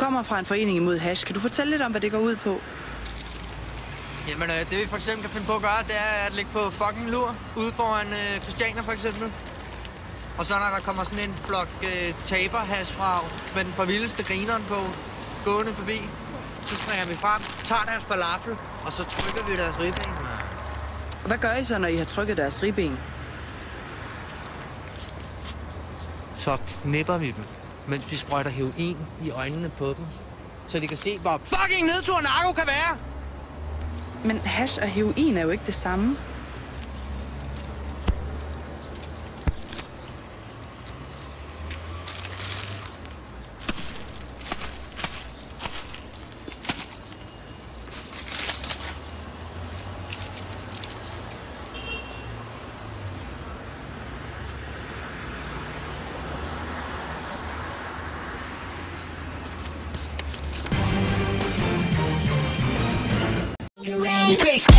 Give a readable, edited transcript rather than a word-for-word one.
kommer fra en forening imod hash. Kan du fortælle lidt om, hvad det går ud på? Jamen, det vi for eksempel kan finde på at gøre, det er at ligge på fucking lur ude foran Christianer for eksempel. Og så når der kommer sådan en flok taberhashfrag med den for vildeste grineren på, gående forbi, så springer vi frem, tager deres falafel, og så trykker vi deres ribben. Hvad gør I så, når I har trykket deres ribben? Så knipper vi dem, mens vi sprøjter heroin i øjnene på dem, så de kan se, hvor fucking nedtur narko kan være. Men hash og heroin er jo ikke det samme. Base.